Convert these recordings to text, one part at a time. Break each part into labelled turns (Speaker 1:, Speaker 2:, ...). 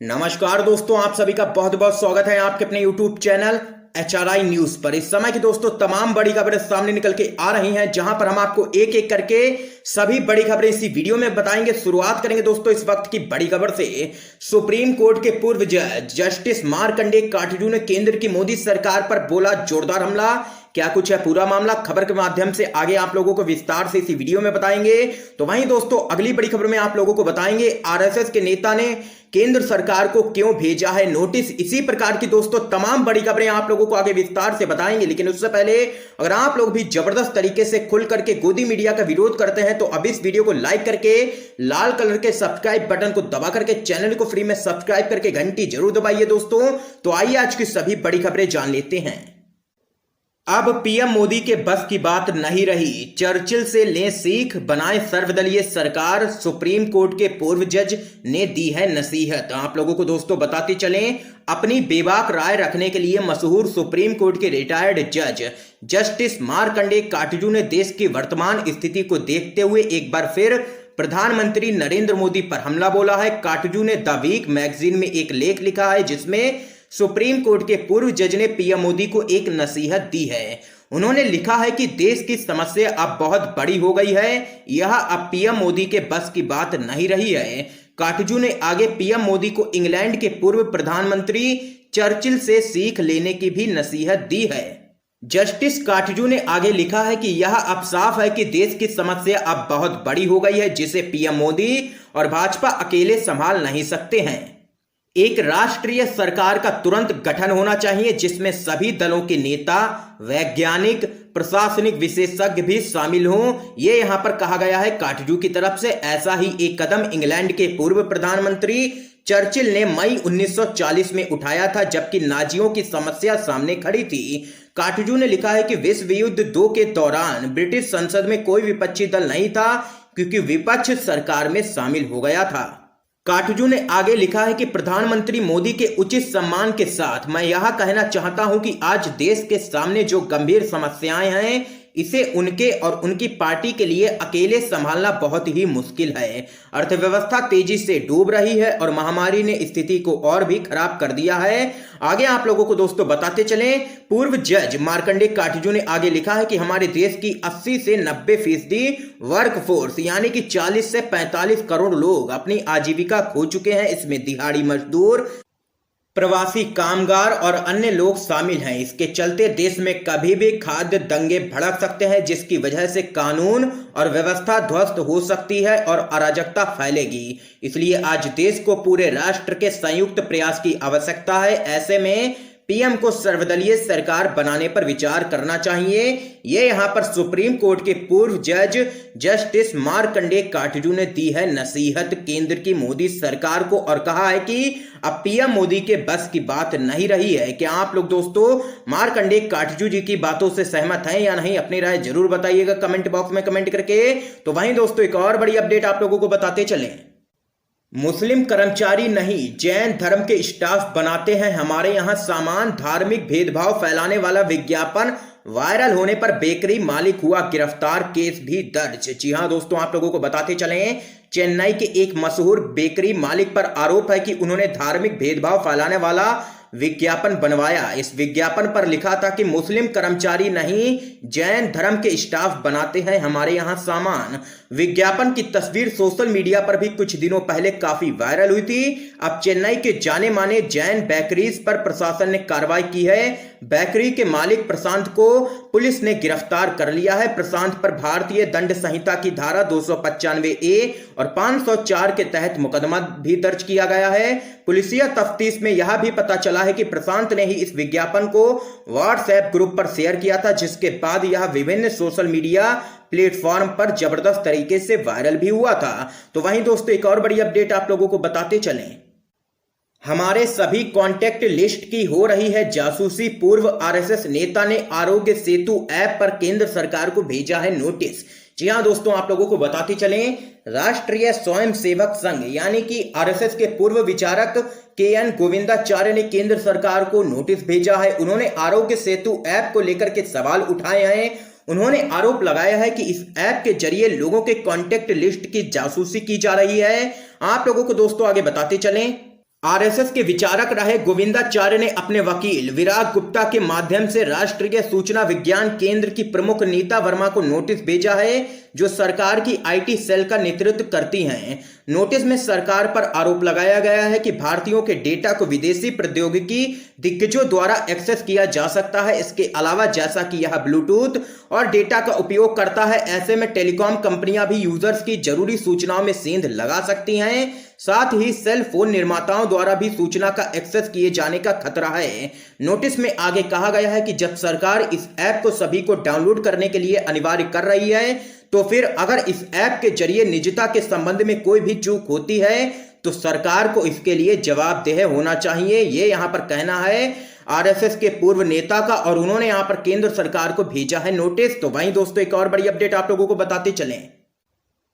Speaker 1: नमस्कार दोस्तों, आप सभी का बहुत बहुत स्वागत है आपके अपने YouTube चैनल HRI न्यूज पर। इस समय की दोस्तों तमाम बड़ी खबरें सामने निकल के आ रही हैं, जहां पर हम आपको एक एक करके सभी बड़ी खबरें इसी वीडियो में बताएंगे। शुरुआत करेंगे दोस्तों इस वक्त की बड़ी खबर से। सुप्रीम कोर्ट के पूर्व जज जस्टिस मार्कंडेय काटजू ने केंद्र की मोदी सरकार पर बोला जोरदार हमला। क्या कुछ है पूरा मामला, खबर के माध्यम से आगे आप लोगों को विस्तार से इसी वीडियो में बताएंगे। तो वहीं दोस्तों अगली बड़ी खबर में आप लोगों को बताएंगे आरएसएस के नेता ने केंद्र सरकार को क्यों भेजा है नोटिस। इसी प्रकार की दोस्तों तमाम बड़ी खबरें आप लोगों को आगे विस्तार से बताएंगे। लेकिन उससे पहले अगर आप लोग भी जबरदस्त तरीके से खुल करके गोदी मीडिया का विरोध करते हैं तो अब इस वीडियो को लाइक करके लाल कलर के सब्सक्राइब बटन को दबा करके चैनल को फ्री में सब्सक्राइब करके घंटी जरूर दबाइए दोस्तों। तो आइए आज की सभी बड़ी खबरें जान लेते हैं। अब पीएम मोदी के बस की बात नहीं रही, चर्चिल से लें सीख, बनाए सर्वदलीय सरकार। सुप्रीम कोर्ट के पूर्व जज ने दी है नसीहत। आप लोगों को दोस्तों बताते चलें, अपनी बेबाक राय रखने के लिए मशहूर सुप्रीम कोर्ट के रिटायर्ड जज जस्टिस मार्कंडेय काटजू ने देश की वर्तमान स्थिति को देखते हुए एक बार फिर प्रधानमंत्री नरेंद्र मोदी पर हमला बोला है। काटजू ने द वीक मैगजीन में एक लेख लिखा है जिसमें सुप्रीम कोर्ट के पूर्व जज ने पीएम मोदी को एक नसीहत दी है। उन्होंने लिखा है कि देश की समस्या अब बहुत बड़ी हो गई है, यह अब पीएम मोदी के बस की बात नहीं रही है। काटजू ने आगे पीएम मोदी को इंग्लैंड के पूर्व प्रधानमंत्री चर्चिल से सीख लेने की भी नसीहत दी है। जस्टिस काटजू ने आगे लिखा है कि यह अब साफ है कि देश की समस्या अब बहुत बड़ी हो गई है, जिसे पीएम मोदी और भाजपा अकेले संभाल नहीं सकते हैं। एक राष्ट्रीय सरकार का तुरंत गठन होना चाहिए जिसमें सभी दलों के नेता, वैज्ञानिक, प्रशासनिक विशेषज्ञ भी शामिल हों, ये यहां पर कहा गया है काटजू की तरफ से। ऐसा ही एक कदम इंग्लैंड के पूर्व प्रधानमंत्री चर्चिल ने मई 1940 में उठाया था, जबकि नाजियों की समस्या सामने खड़ी थी। काटजू ने लिखा है कि विश्व युद्ध 2 के दौरान ब्रिटिश संसद में कोई विपक्षी दल नहीं था क्योंकि विपक्ष सरकार में शामिल हो गया था। काटजू ने आगे लिखा है कि प्रधानमंत्री मोदी के उचित सम्मान के साथ मैं यह कहना चाहता हूं कि आज देश के सामने जो गंभीर समस्याएं हैं, इसे उनके और उनकी पार्टी के लिए अकेले संभालना बहुत ही मुश्किल है। अर्थव्यवस्था तेजी से डूब रही है और महामारी ने स्थिति को और भी खराब कर दिया है। आगे आप लोगों को दोस्तों बताते चलें, पूर्व जज मार्कंडेय काटजू ने आगे लिखा है कि हमारे देश की 80 से 90% वर्कफोर्स यानी कि 40 से 45 करोड़ लोग अपनी आजीविका खो चुके हैं। इसमें दिहाड़ी मजदूर, प्रवासी कामगार और अन्य लोग शामिल हैं। इसके चलते देश में कभी भी खाद्य दंगे भड़क सकते हैं, जिसकी वजह से कानून और व्यवस्था ध्वस्त हो सकती है और अराजकता फैलेगी। इसलिए आज देश को पूरे राष्ट्र के संयुक्त प्रयास की आवश्यकता है। ऐसे में पीएम को सर्वदलीय सरकार बनाने पर विचार करना चाहिए। ये यहां पर सुप्रीम कोर्ट के पूर्व जज जस्टिस मार्कंडेय काटजू ने दी है नसीहत केंद्र की मोदी सरकार को और कहा है कि अब पीएम मोदी के बस की बात नहीं रही है। क्या आप लोग दोस्तों मार्कंडेय काटजू जी की बातों से सहमत हैं या नहीं? अपनी राय जरूर बताइएगा कमेंट बॉक्स में कमेंट करके। तो वहीं दोस्तों एक और बड़ी अपडेट आप लोगों को बताते चलें। मुस्लिम कर्मचारी नहीं, जैन धर्म के स्टाफ बनाते हैं हमारे यहाँ सामान। धार्मिक भेदभाव फैलाने वाला विज्ञापन वायरल होने पर बेकरी मालिक हुआ गिरफ्तार, केस भी दर्ज। जी हां दोस्तों, आप लोगों को बताते चलें, चेन्नई के एक मशहूर बेकरी मालिक पर आरोप है कि उन्होंने धार्मिक भेदभाव फैलाने वाला विज्ञापन बनवाया। इस विज्ञापन पर लिखा था कि मुस्लिम कर्मचारी नहीं, जैन धर्म के स्टाफ बनाते हैं हमारे यहाँ सामान। विज्ञापन की तस्वीर सोशल मीडिया पर भी कुछ दिनों पहले काफी वायरल हुई थी। अब चेन्नई के जाने माने जैन बेकरीज पर प्रशासन ने कार्रवाई की है। बेकरी के मालिक प्रशांत को पुलिस ने गिरफ्तार कर लिया है। प्रशांत पर भारतीय दंड संहिता की धारा 295A और 504 के तहत मुकदमा भी दर्ज किया गया है। पुलिसिया तफ्तीश में यह भी पता चला है कि प्रशांत ने ही इस विज्ञापन को व्हाट्सएप ग्रुप पर शेयर किया था, जिसके बाद यह विभिन्न सोशल मीडिया प्लेटफॉर्म पर जबरदस्त तरीके से वायरल भी हुआ था। तो वहीं दोस्तों एक और बड़ी अपडेट आप लोगों को बताते चलें, हमारे सभी कॉन्टैक्ट लिस्ट की हो रही है जासूसी। पूर्व आरएसएस नेता ने आरोग्य सेतु ऐप पर केंद्र सरकार को भेजा है नोटिस। जी हां दोस्तों, आप लोगों को बताते चलें, राष्ट्रीय स्वयंसेवक संघ यानी कि आरएसएस के पूर्व विचारक KN गोविंदाचार्य ने केंद्र सरकार को नोटिस भेजा है। उन्होंने आरोग्य सेतु ऐप को लेकर के सवाल उठाए हैं। उन्होंने आरोप लगाया है कि इस ऐप के जरिए लोगों के कॉन्टैक्ट लिस्ट की जासूसी की जा रही है। आप लोगों को दोस्तों आगे बताते चलें, आरएसएस के विचारक रहे गोविंदाचार्य ने अपने वकील विराग गुप्ता के माध्यम से राष्ट्रीय सूचना विज्ञान केंद्र की प्रमुख नीता वर्मा को नोटिस भेजा है, जो सरकार की आईटी सेल का नेतृत्व करती हैं। नोटिस में सरकार पर आरोप लगाया गया है कि भारतीयों के डेटा को विदेशी प्रौद्योगिकी दिग्गजों द्वारा एक्सेस किया जा सकता है। इसके अलावा जैसा कि यह ब्लूटूथ और डेटा का उपयोग करता है, ऐसे में टेलीकॉम कंपनियां भी यूजर्स की जरूरी सूचनाओं में सेंध लगा सकती हैं। साथ ही सेल फोन निर्माताओं द्वारा भी सूचना का एक्सेस किए जाने का खतरा है। नोटिस में आगे कहा गया है कि जब सरकार इस ऐप को सभी को डाउनलोड करने के लिए अनिवार्य कर रही है, तो फिर अगर इस ऐप के जरिए निजता के संबंध में कोई भी चूक होती है तो सरकार को इसके लिए जवाबदेह होना चाहिए। ये यहां पर कहना है आरएसएस के पूर्व नेता का, और उन्होंने यहां पर केंद्र सरकार को भेजा है नोटिस। तो वहीं दोस्तों एक और बड़ी अपडेट आप लोगों को बताते चलें।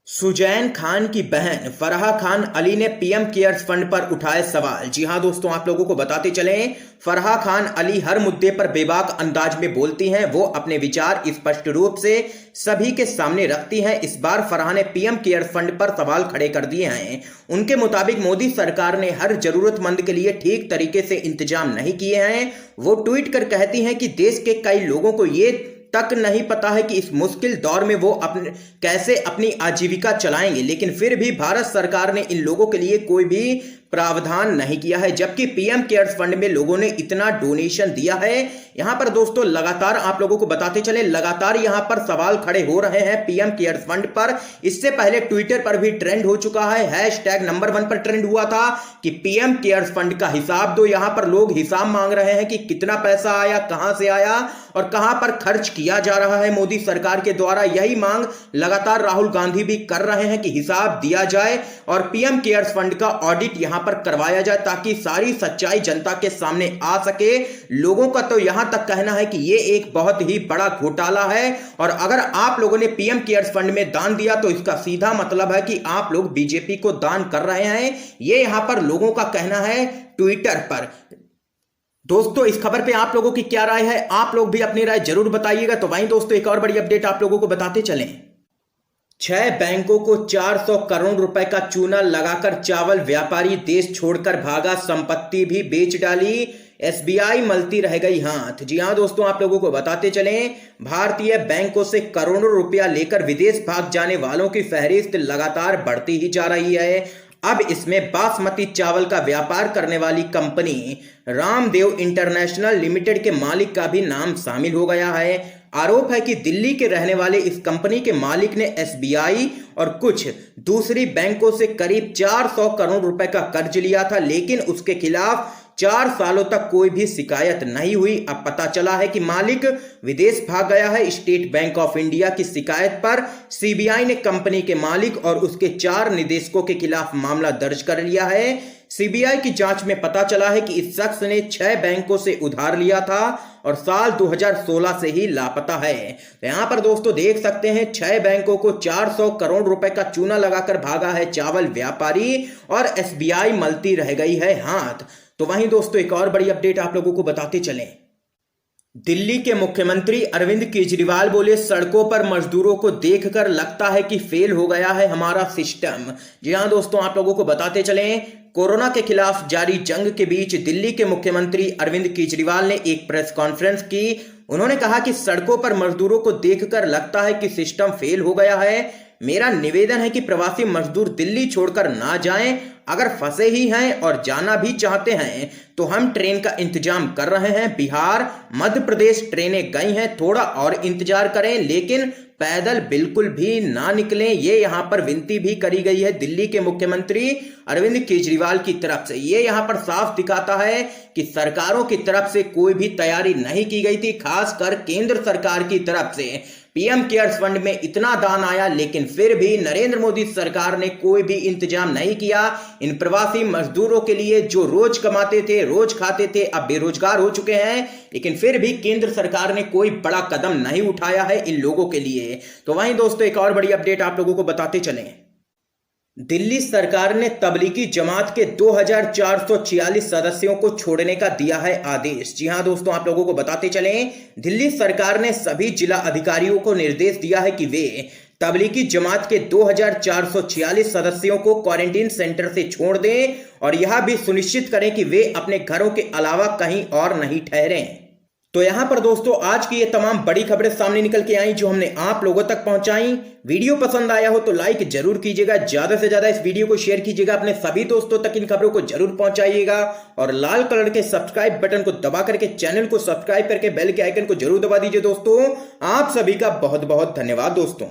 Speaker 1: सुजैन खान की बहन फराह खान अली ने पीएम केयर्स फंड पर उठाए सवाल। जी हां दोस्तों, आप लोगों को बताते चलें, फराह खान अली हर मुद्दे पर बेबाक अंदाज में बोलती हैं। वो अपने विचार स्पष्ट रूप से सभी के सामने रखती हैं। इस बार फराह ने पीएम केयर्स फंड पर सवाल खड़े कर दिए हैं। उनके मुताबिक मोदी सरकार ने हर जरूरतमंद के लिए ठीक तरीके से इंतजाम नहीं किए हैं। वो ट्वीट कर कहती हैं कि देश के कई लोगों को ये तक नहीं पता है कि इस मुश्किल दौर में वो कैसे अपनी आजीविका चलाएंगे, लेकिन फिर भी भारत सरकार ने इन लोगों के लिए कोई भी प्रावधान नहीं किया है, जबकि पीएम केयर्स फंड में लोगों ने इतना डोनेशन दिया है। यहां पर दोस्तों लगातार आप लोगों को बताते चले, लगातार यहां पर सवाल खड़े हो रहे हैं पीएम केयर्स फंड पर। इससे पहले ट्विटर पर भी ट्रेंड हो चुका है, हैशटैग नंबर 1 पर ट्रेंड हुआ था कि पीएम केयर्स फंड का हिसाब दो। यहां पर लोग हिसाब मांग रहे हैं कि कितना पैसा आया, कहां से आया और कहां पर खर्च किया जा रहा है मोदी सरकार के द्वारा। यही मांग लगातार राहुल गांधी भी कर रहे हैं कि हिसाब दिया जाए और पीएम केयर्स फंड का ऑडिट यहां पर करवाया जाए, ताकि सारी सच्चाई जनता के सामने आ सके। लोगों का तो यहां तक कहना है कि यह एक बहुत ही बड़ा घोटाला है, और अगर आप लोगों ने पीएम केयर्स फंड में दान दिया तो इसका सीधा मतलब है कि आप लोग बीजेपी को दान कर रहे हैं। यह यहां पर लोगों का कहना है ट्विटर पर। दोस्तों इस खबर पे आप लोगों की क्या राय है, आप लोग भी अपनी राय जरूर बताइएगा। तो वहीं दोस्तों एक और बड़ी अपडेट आप लोगों को बताते चलें। 6 बैंकों को 400 करोड़ रुपए का चूना लगाकर चावल व्यापारी देश छोड़कर भागा, संपत्ति भी बेच डाली, एसबीआई मलती रह गई हाथ। जी हां दोस्तों, आप लोगों को बताते चलें, भारतीय बैंकों से करोड़ों रुपया लेकर विदेश भाग जाने वालों की फहरिस्त लगातार बढ़ती ही जा रही है। अब इसमें बासमती चावल का व्यापार करने वाली कंपनी रामदेव इंटरनेशनल लिमिटेड के मालिक का भी नाम शामिल हो गया है। आरोप है कि दिल्ली के रहने वाले इस कंपनी के मालिक ने एसबीआई और कुछ दूसरी बैंकों से करीब 400 करोड़ रुपए का कर्ज लिया था, लेकिन उसके खिलाफ 4 सालों तक कोई भी शिकायत नहीं हुई। अब पता चला है कि मालिक विदेश भाग गया है। स्टेट बैंक ऑफ इंडिया की शिकायत पर सीबीआई ने कंपनी के मालिक और उसके 4 निदेशकों के खिलाफ मामला दर्ज कर लिया है। सीबीआई की जांच में पता चला है कि इस शख्स ने 6 बैंकों से उधार लिया था और साल 2016 से ही लापता है। तो यहां पर दोस्तों देख सकते हैं, 6 बैंकों को 400 करोड़ रुपए का चूना लगाकर भागा है चावल व्यापारी और एसबीआई मलती रह गई है हाथ। तो वहीं दोस्तों एक और बड़ी अपडेट आप लोगों को बताते चलें। दिल्ली के मुख्यमंत्री अरविंद केजरीवाल बोले, सड़कों पर मजदूरों को देखकर लगता है कि फेल हो गया है हमारा सिस्टम। जी हां दोस्तों, आप लोगों को बताते चलें, कोरोना के खिलाफ जारी जंग के बीच दिल्ली के मुख्यमंत्री अरविंद केजरीवाल ने एक प्रेस कॉन्फ्रेंस की। उन्होंने कहा कि सड़कों पर मजदूरों को देखकर लगता है कि सिस्टम फेल हो गया है। मेरा निवेदन है कि प्रवासी मजदूर दिल्ली छोड़कर ना जाएं। अगर फंसे ही हैं और जाना भी चाहते हैं तो हम ट्रेन का इंतजाम कर रहे हैं। बिहार, मध्य प्रदेश ट्रेनें गई हैं, थोड़ा और इंतजार करें, लेकिन पैदल बिल्कुल भी ना निकलें। ये यहां पर विनती भी करी गई है दिल्ली के मुख्यमंत्री अरविंद केजरीवाल की तरफ से। ये यहां पर साफ दिखाता है कि सरकारों की तरफ से कोई भी तैयारी नहीं की गई थी, खासकर केंद्र सरकार की तरफ से। पीएम केयर्स फंड में इतना दान आया, लेकिन फिर भी नरेंद्र मोदी सरकार ने कोई भी इंतजाम नहीं किया इन प्रवासी मजदूरों के लिए, जो रोज कमाते थे, रोज खाते थे, अब बेरोजगार हो चुके हैं। लेकिन फिर भी केंद्र सरकार ने कोई बड़ा कदम नहीं उठाया है इन लोगों के लिए। तो वहीं दोस्तों एक और बड़ी अपडेट आप लोगों को बताते चलें। दिल्ली सरकार ने तबलीगी जमात के 2446 सदस्यों को छोड़ने का दिया है आदेश। जी हां दोस्तों, आप लोगों को बताते चलें, दिल्ली सरकार ने सभी जिला अधिकारियों को निर्देश दिया है कि वे तबलीगी जमात के 2446 सदस्यों को क्वारंटीन सेंटर से छोड़ दें और यह भी सुनिश्चित करें कि वे अपने घरों के अलावा कहीं और नहीं ठहरें। तो यहां पर दोस्तों आज की ये तमाम बड़ी खबरें सामने निकल के आई जो हमने आप लोगों तक पहुंचाई। वीडियो पसंद आया हो तो लाइक जरूर कीजिएगा, ज्यादा से ज्यादा इस वीडियो को शेयर कीजिएगा, अपने सभी दोस्तों तक इन खबरों को जरूर पहुंचाइएगा और लाल कलर के सब्सक्राइब बटन को दबा करके चैनल को सब्सक्राइब करके बेल के आइकन को जरूर दबा दीजिए। दोस्तों आप सभी का बहुत बहुत धन्यवाद दोस्तों।